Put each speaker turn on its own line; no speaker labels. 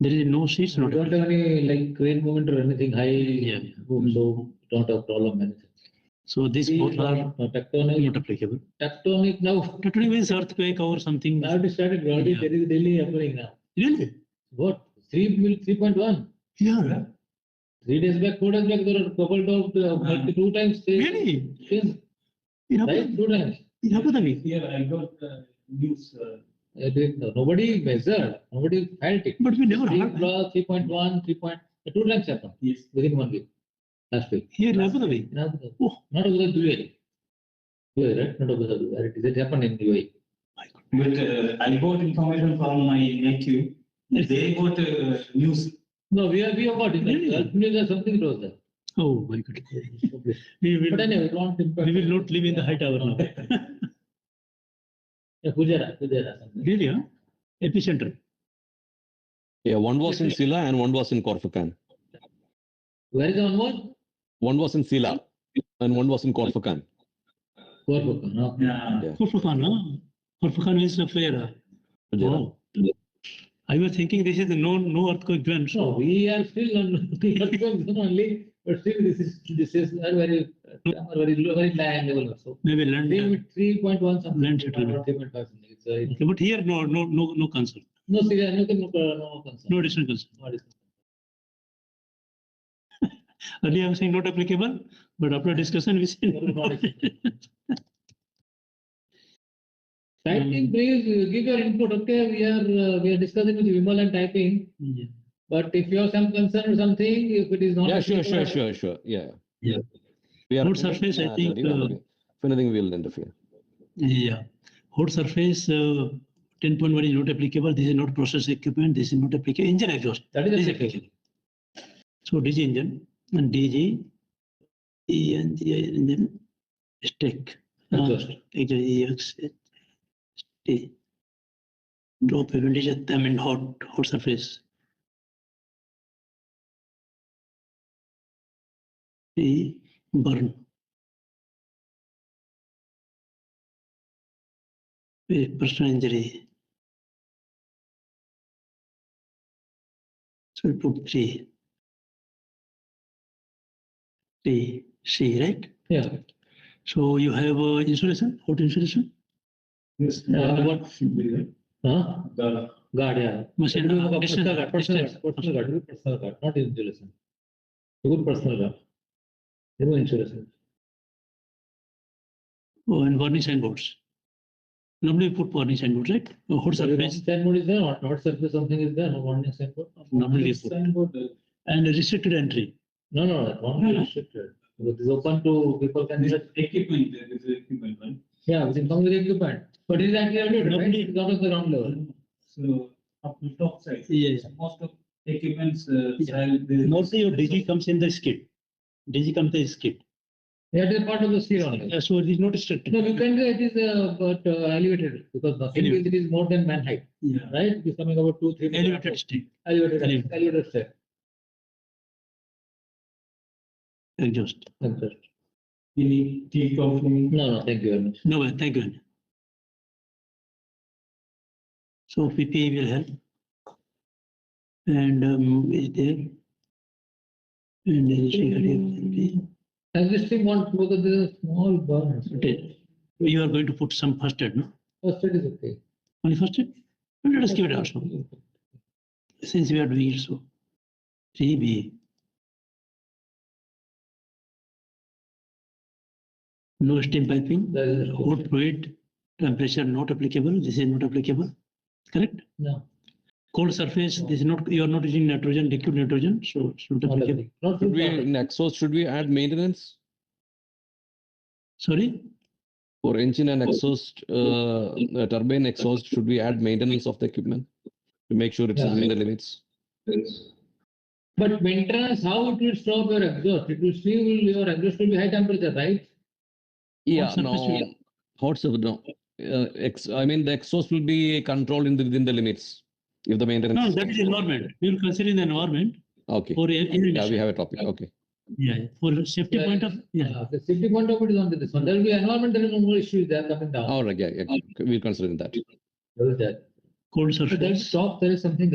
There is no seats.
You don't have any like crane movement or anything high.
Yeah.
So don't have problem anything.
So these both are
tectonic.
not applicable.
Tectonic now.
Tectonic means earthquake or something.
Now it started already.
Yeah.
There is daily happening now.
Really?
What? 3.1.
Yeah.
3 days back, 4 days back, there are coupled of 2 times.
Really?
Yes.
In Abu
Right?
Dhabi?
2 times.
In Abu Dhabi?
Here I got news.
Nobody measured. Nobody felt it.
But we never heard.
3.1, 2 times happened.
Yes.
Within 1 week. Last week.
Here in Abu Dhabi?
In Abu Dhabi.
Oh.
Not Abu Dhabi, UAE. UAE, right? Not Abu Dhabi. Where it is. It happened in UAE.
But I got information from my nephew. They got news.
No, we have got it.
Really?
News or something was there.
Oh my God. We
But
will,
anyway, we
we will not live in the high tower now.
Fujairah something.
Really? Huh? Epicenter.
Yeah, one was in Sila and one was in Corfacan.
Where is the one more?
One was in Sila and one was in Corfacan.
Corfacan, no?
Yeah.
Corfacan, huh? Corfacan means a fair. Wow. I was thinking this is the no earthquake zone.
So
So
we are still on the earthquake zone only, but still this is very land level also.
maybe land.
3.1 something.
Land settlement.
3.5 something. It's very,
Okay, but here no concern.
no serious, no concern.
No additional concern.
No additional.
Earlier I was saying not applicable, but after discussion we say no.
Typing, please give your input. Okay, we are discussing with Vimal and typing.
Yeah.
But if you have some concern or something, if it is not.
Yeah, sure. Yeah.
Yeah.
We are
Road surface, I think.
if anything, we will interfere.
Yeah. Hot surface 10.1 is not applicable. This is not process equipment. This is not applicable. Engine exhaust.
That
This
is
is applicable. So DG engine and DG engine stick.
Exhaust.
Drop advantage. I mean hot surface. Burn. Personal injury. So we put 3. C, right?
Yeah.
So you have insulation, hot insulation,
Yes.
What
should be there?
Huh?
The
Guard, yeah.
machine,
Personal guard, not insulation. Good personal guard. No insulation.
oh, and warning signboards. Normally we put warning signboards, right? Hot surface,
Signboard is there, not surface something is there, no warning signboard.
normally we put.
signboard.
And restricted entry.
No, that one is restricted. It is open to people can
This
just,
equipment, this is equipment, right?
yeah, within come with equipment. But it is actually right?
Nobody-
It's out of the ground level.
So up to top side.
Yes.
Most of equipments.
Mostly your DG comes in the skid. DG comes in the skid.
That is part of the steel only.
So it is not restricted.
No, you can say it is but elevated because nothing is, it is more than man height,
Yeah.
right? It is coming about 2-3 meters.
Elevated stick,
Elevated step.
exhaust.
Any tea, coffee.
No, thank you very much.
No, thank you. So PPE will help. And is there? And there is
Existing one because there is a small burn. So
you are going to put some first aid, no?
first aid is okay.
Only first aid? Let us give it also. Since we are doing it so. 3B. No steam piping,
That is
hot fluid, temperature not applicable. This is not applicable. Correct?
no.
Cold surface, this is not, you are not using nitrogen, liquid nitrogen, so it's not applicable.
Not
Should we,
too
in exhaust, should we add maintenance
Sorry?
for engine and exhaust, turbine exhaust? Should we add maintenance of the equipment to make sure it's
Yeah.
within the limits?
But maintenance, how it will stop your exhaust? It will still, your exhaust will be high temperature, right?
Yeah,
surface
no,
will-
hot surface, no. I mean, the exhaust will be controlled within the limits. If the maintenance.
No, that is environment. We will consider the environment
Okay.
for
Yeah, we have a topic. Okay.
yeah, for safety point of, yeah.
The safety point of it is only this one. There will be environment, there is no more issues there coming down.
All right. Yeah. We'll consider that.
There is that.
Cold
So that
surface.
stop, there is something